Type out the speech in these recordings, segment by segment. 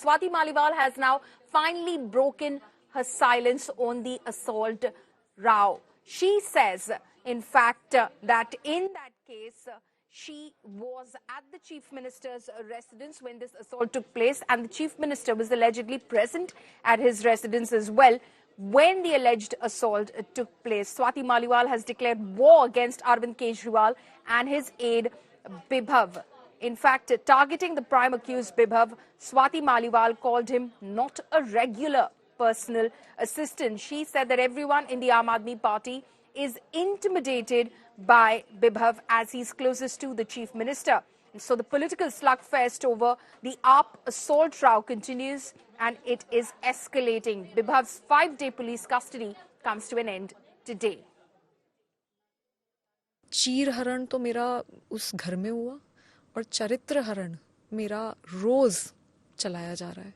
Swati Maliwal has now finally broken her silence on the assault row. She says, in fact, that in that case, she was at the Chief Minister's residence when this assault took place, and the Chief Minister was allegedly present at his residence as well when the alleged assault took place. Swati Maliwal has declared war against Arvind Kejriwal and his aide Bibhav. In fact, targeting the prime accused Bibhav, Swati Maliwal called him not a regular personal assistant. She said that everyone in the Aam Aadmi Party is intimidated by Bibhav as he's closest to the Chief Minister. And so the political slugfest over the AAP assault row continues and it is escalating. Bibhav's 5-day police custody comes to an end today. चीर हरण तो मेरा उस घर में हुआ और चरित्र हरण मेरा रोज चलाया जा रहा है,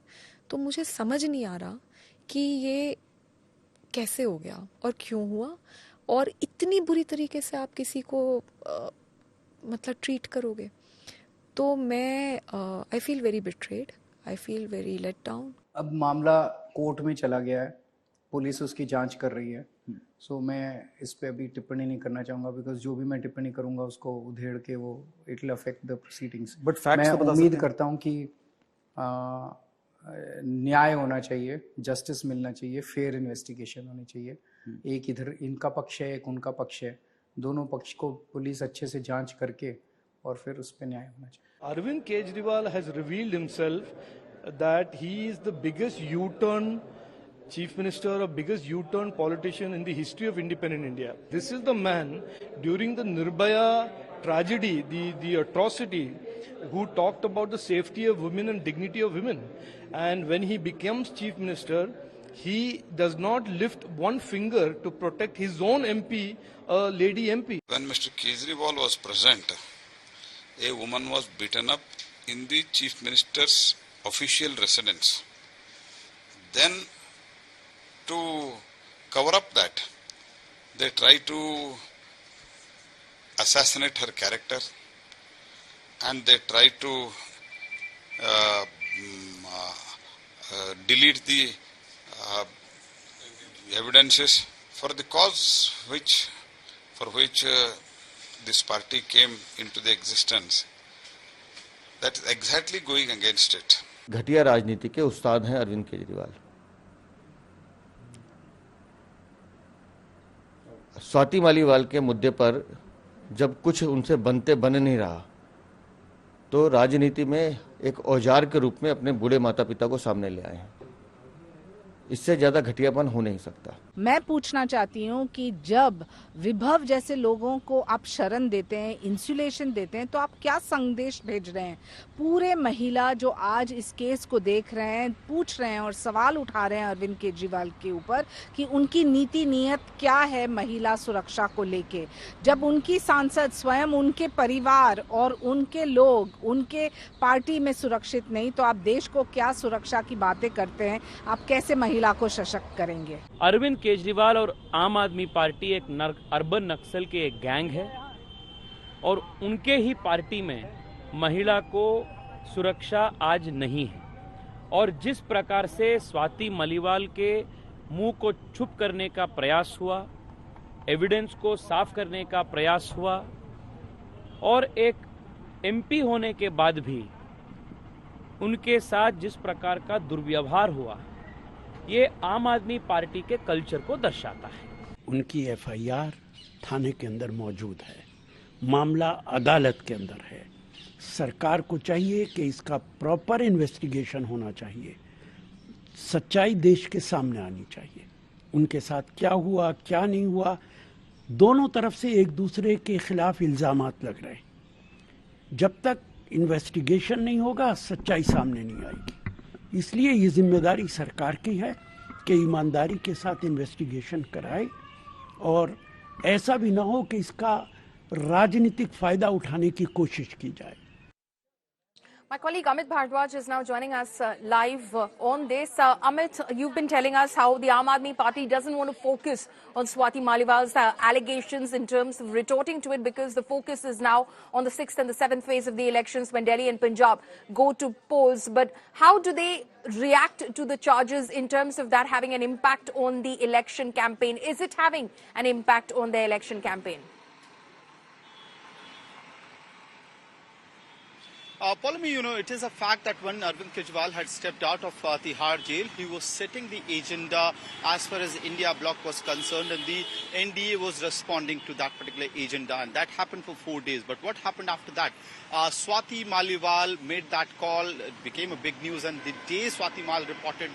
तो मुझे समझ नहीं आ रहा कि ये कैसे हो गया और क्यों हुआ और इतनी बुरी तरीके से आप किसी को मतलब ट्रीट करोगे. तो मैं I feel very betrayed, I feel very let down. अब मामला कोर्ट में चला गया है, पुलिस उसकी जांच कर रही है. सो मैं इस पे अभी टिप्पणी नहीं करना चाहूँगा बिकॉज जो भी मैं टिप्पणी करूँगा उसको उधेड़ के वो it will affect the proceedings. But मैं उम्मीद करता हूँ कि न्याय होना चाहिए, जस्टिस मिलना चाहिए, फेयर इन्वेस्टिगेशन होनी चाहिए. एक इधर इनका पक्ष है, एक उनका पक्ष है, दोनों पक्ष को पुलिस अच्छे से जांच करके और फिर उस पर न्याय होना चाहिए. Arvind Kejriwal has revealed himself that he is the biggest U-turn Chief Minister or biggest U-turn politician in the history of independent India. This is the man during the Nirbhaya tragedy, the atrocity, who talked about the safety of women and dignity of women. And when he becomes Chief Minister, he does not lift one finger to protect his own MP, a lady MP. When Mr. Kejriwal was present, a woman was beaten up in the Chief Minister's official residence. Then, to cover up that, they try to assassinate her character and they try to delete the evidences for the cause for which this party came into the existence. That is exactly going against it. घटिया राजनीति के उस्ताद हैं अरविंद केजरीवाल. स्वाति मालीवाल के मुद्दे पर जब कुछ उनसे बनते बन नहीं रहा तो राजनीति में एक औजार के रूप में अपने बूढ़े माता पिता को सामने ले आए हैं. इससे ज्यादा घटियापन हो नहीं सकता. मैं पूछना चाहती हूँ कि जब विभव जैसे लोगों को आप शरण देते हैं, इंसुलेशन देते हैं, तो आप क्या संदेश भेज रहे हैं? पूरे महिला जो आज इस केस को देख रहे हैं, पूछ रहे हैं और सवाल उठा रहे हैं अरविंद केजरीवाल के ऊपर कि उनकी नीति नियत क्या है महिला सुरक्षा को लेके. जब उनकी सांसद स्वयं, उनके परिवार और उनके लोग उनके पार्टी में सुरक्षित नहीं, तो आप देश को क्या सुरक्षा की बातें करते हैं? आप कैसे महिला को सशक्त करेंगे? अरविंद केजरीवाल और आम आदमी पार्टी एक अर्बन नक्सल के एक गैंग है और उनके ही पार्टी में महिला को सुरक्षा आज नहीं है. और जिस प्रकार से स्वाति मालीवाल के मुंह को छुप करने का प्रयास हुआ, एविडेंस को साफ करने का प्रयास हुआ और एक एमपी होने के बाद भी उनके साथ जिस प्रकार का दुर्व्यवहार हुआ, ये आम आदमी पार्टी के कल्चर को दर्शाता है. उनकी एफआईआर थाने के अंदर मौजूद है, मामला अदालत के अंदर है. सरकार को चाहिए कि इसका प्रॉपर इन्वेस्टिगेशन होना चाहिए, सच्चाई देश के सामने आनी चाहिए. उनके साथ क्या हुआ क्या नहीं हुआ, दोनों तरफ से एक दूसरे के खिलाफ इल्जामात लग रहे हैं. जब तक इन्वेस्टिगेशन नहीं होगा सच्चाई सामने नहीं आएगी. इसलिए ये जिम्मेदारी सरकार की है कि ईमानदारी के साथ इन्वेस्टिगेशन कराए और ऐसा भी ना हो कि इसका राजनीतिक फायदा उठाने की कोशिश की जाए. My colleague Amit Bhardwaj is now joining us live on this. Amit, you've been telling us how the Aam Aadmi Party doesn't want to focus on Swati Maliwal's allegations in terms of retorting to it, because the focus is now on the 6th and the 7th phase of the elections when Delhi and Punjab go to polls. But how do they react to the charges in terms of that having an impact on the election campaign? Is it having an impact on the election campaign? Paulami, it is a fact that when Arvind Kejriwal had stepped out of Tihar jail, he was setting the agenda as far as India bloc was concerned, and the NDA was responding to that particular agenda, and that happened for 4 days. But what happened after that? Swati Maliwal made that call. It became a big news, and the day Swati Mal reported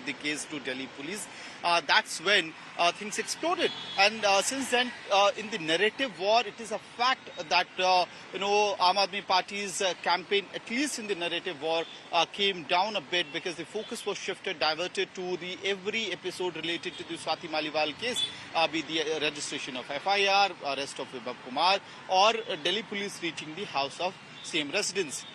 the case to Delhi police, that's when things exploded. And since then, in the narrative war, it is a fact that Aam Aadmi Party's campaign, at least in the narrative war, came down a bit, because the focus was shifted, diverted to the every episode related to the Swati Maliwal case, be the registration of FIR, arrest of Vibhav Kumar, or Delhi police reaching the house of same residents.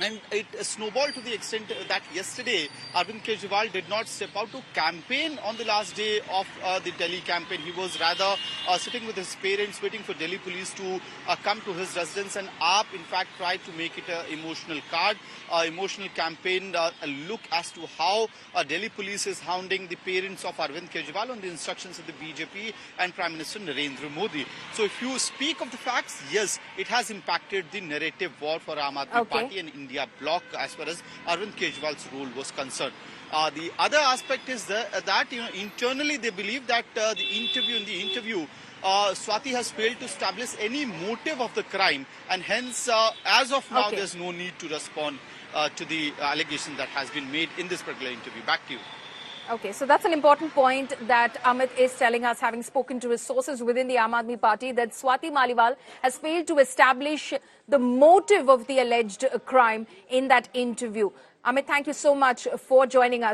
And it snowballed to the extent that yesterday Arvind Kejriwal did not step out to campaign on the last day of the Delhi campaign. He was rather sitting with his parents, waiting for Delhi police to come to his residence. And AAP, in fact, tried to make it an emotional card, emotional campaign, a look as to how Delhi police is hounding the parents of Arvind Kejriwal on the instructions of the BJP and Prime Minister Narendra Modi. So if you speak of the facts, yes, it has impacted the narrative war for Aam Aadmi Party and India bloc as far as Arvind Kejriwal's role was concerned. The other aspect is that internally they believe that in the interview, Swati has failed to establish any motive of the crime, and hence, as of now, there's no need to respond to the allegation that has been made in this particular interview. Back to you. Okay, so that's an important point that Amit is telling us, having spoken to his sources within the Aam Aadmi Party, that Swati Maliwal has failed to establish the motive of the alleged crime in that interview. Amit, thank you so much for joining us.